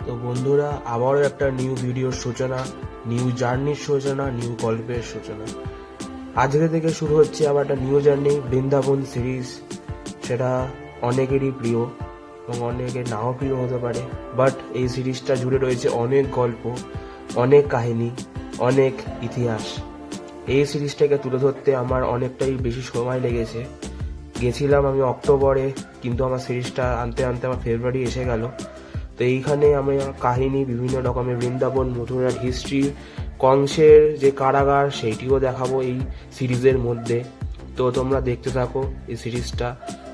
তো বন্ধুরা, আবারও একটা নিউ ভিডিওর সূচনা, নিউ জার্নির সূচনা, নিউ গল্পের সূচনা। আজকে থেকে শুরু হচ্ছে আবার একটা নিউ জার্নি, বৃন্দাবন সিরিজ। সেটা অনেকেরই প্রিয় এবং অনেকের নাও প্রিয় হতে পারে, বাট এই সিরিজটা জুড়ে রয়েছে অনেক গল্প, অনেক কাহিনী, অনেক ইতিহাস। এই সিরিজটাকে তুলে ধরতে আমার অনেকটাই বেশি সময় লেগেছে। গেছিলাম আমি অক্টোবরে, কিন্তু আমার সিরিজটা আনতে আনতে আমার ফেব্রুয়ারি এসে গেল। তো এইখানে আমি কাহিনী, বিভিন্ন রকমের বৃন্দাবন মথুরার হিস্ট্রি, কংসের যে কারাগার সেইটিও দেখাবো এই সিরিজের মধ্যে। তো তোমরা দেখতে থাকো এই সিরিজটা,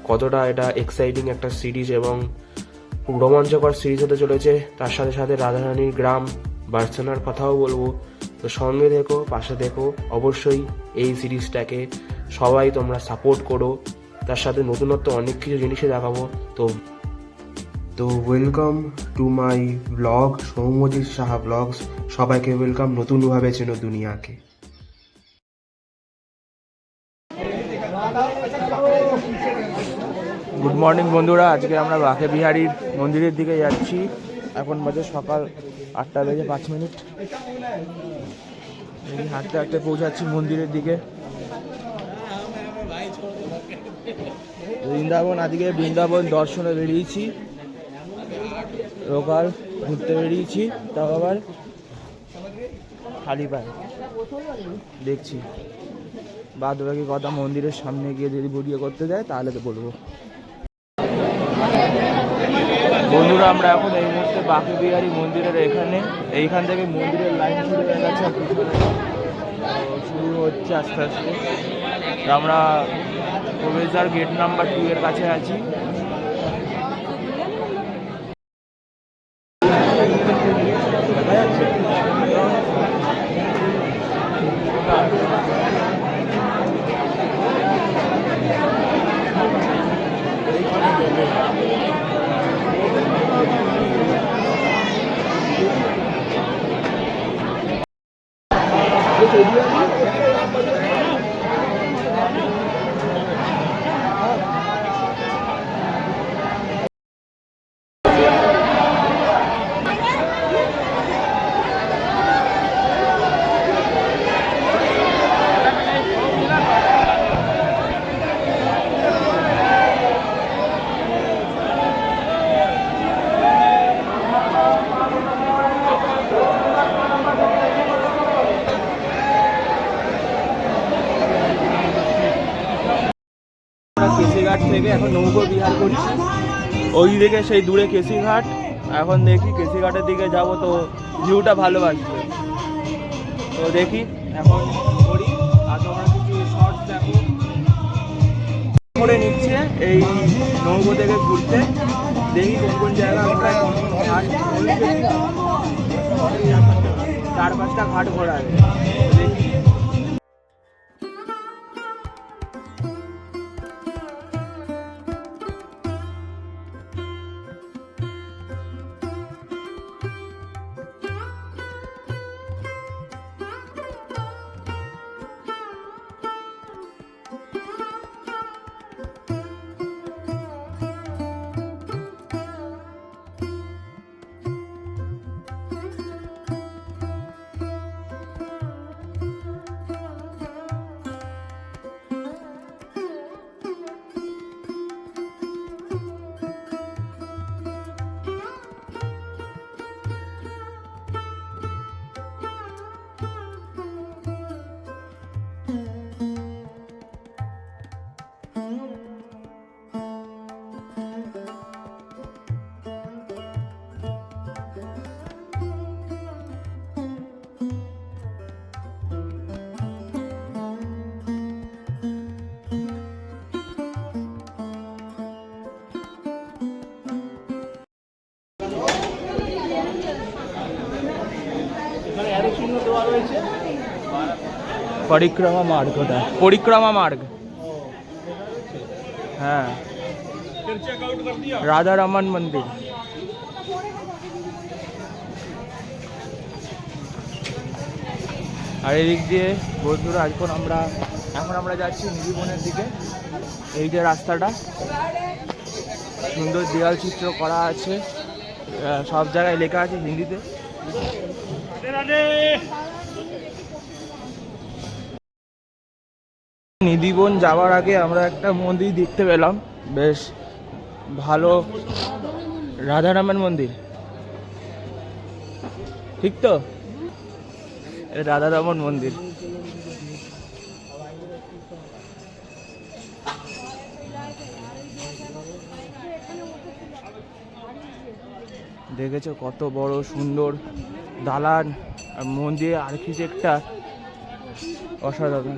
কতটা এটা এক্সাইটিং একটা সিরিজ এবং রোমাঞ্চকর সিরিজ হতে চলেছে। তার সাথে সাথে রাধারানীর গ্রাম বার্সেনার কথাও বলবো। তো সঙ্গে দেখো, পাশে দেখো, অবশ্যই এই সিরিজটাকে সবাই তোমরা সাপোর্ট করো। তার সাথে নতুনত্ব অনেক কিছু জিনিসই দেখাবো। তো welcome to my blog, Soumyajit Saha blogs. সবাইকে ওয়েলকাম নতুনভাবে চেনো দুনিয়াকে। গুড মর্নিং বন্ধুরা, আজকে আমরা বাঁকে বিহারীর মন্দিরের দিকে যাচ্ছি। এখন বাজে সকাল 8:05। হাঁটতে হাঁটতে পৌঁছাচ্ছি মন্দিরের দিকে। বৃন্দাবন দর্শনে বেরিয়েছি, লোকাল ঘুরতে বেরিয়েছি, তাও আবার খালি পায়ে। দেখছি বাদ বাকি কথা মন্দিরের সামনে গিয়ে যদি ভিডিও করতে যায় তাহলে তো বলবো। বন্ধুরা, আমরা এখন এই মুহূর্তে বাঁকে বিহারী মন্দিরের এইখান থেকে মন্দিরের লাইন শুরু হয়ে গেছে, শুরু হচ্ছে আস্তে আস্তে। আমরা প্রবেশদ্বার গেট নাম্বার 2 এর কাছে আছি। দেখা যাচ্ছে কেসিঘাট থেকে এখন নৌকো বিহার করছি। ওই দিকে সেই দূরে কেসিঘাট, এখন দেখি কেসিঘাটের দিকে যাব। তো ভিউটা ভালোবাসবে, তো দেখি এখন করি। আর তোমরা কিছু শর্টস দেখো করে নিচ্ছে এই নৌকো থেকে ঘুরতে। দেখি কোন কোন জায়গা আমরা ঘাট, 4-5টা ঘাট ঘোরা দেখি। পরিক্রমা মার্গ, পরিক্রমা মার্গ, হ্যাঁ, রাধা রমন মন্দির। আর এদিক দিয়ে বন্ধুরা এখন আমরা যাচ্ছি নিধিবনের দিকে। এই যে রাস্তাটা, সুন্দর দেয়াল চিত্র করা আছে সব জায়গায় লেখা আছে হিন্দিতে। নিধিবন যাওয়ার আগে আমরা একটা মন্দির দেখতে পেলাম, বেশ ভালো, রাধারামের মন্দির, ঠিক তো? রাধারামন মন্দির। দেখেছো কত বড় সুন্দর দালান, আর মন্দিরের আর্কিটেক্টটা অসাধারণ,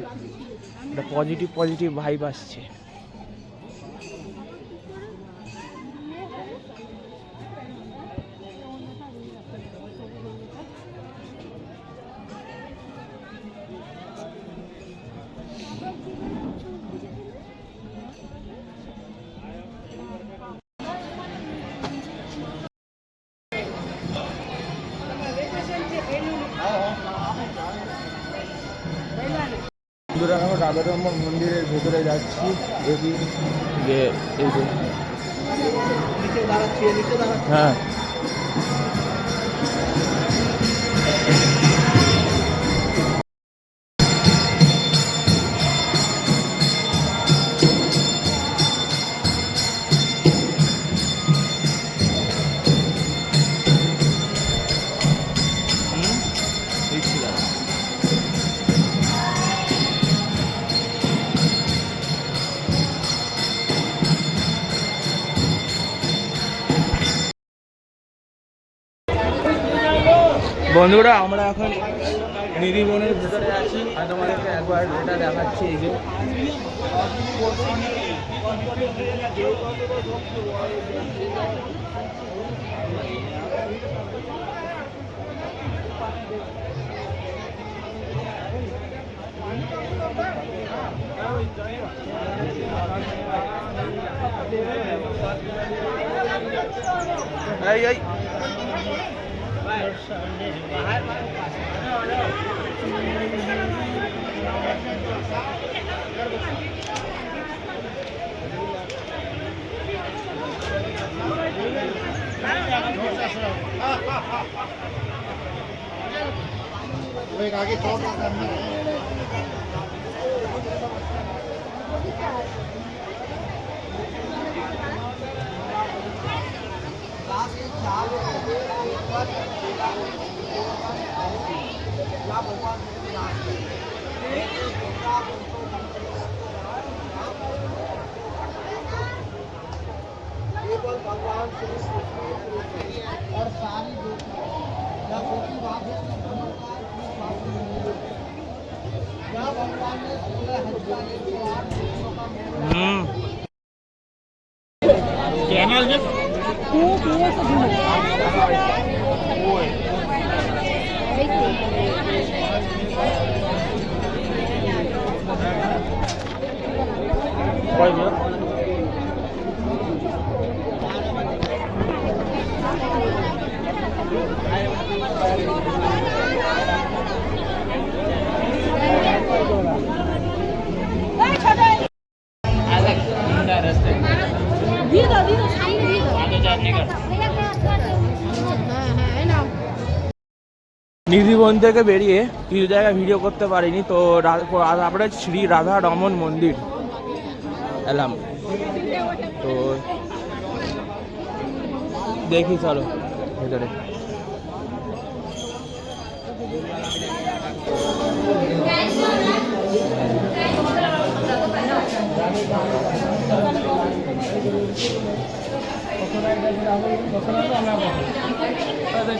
একটা পজিটিভ ভাইব আসছে। বন্ধুরা, আমরা রাধারমন মন্দিরের ভেতরে যাচ্ছি, দেখি যে এই যে হ্যাঁ বন্ধুরা, আমরা এখন নিধিবনের ভিতরে আছি, আর তোমাদেরকে একবার এটা দেখাচ্ছি। এই যে এই आगे चौक और सारी चैनल में নিধিবন থেকে বেরিয়ে কিছু জায়গায় ভিডিও করতে পারিনি, তো তারপরে শ্রী রাধা রমন মন্দির এলাম, তো দেখি চলো ভেতরে।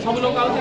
সব লোক आगे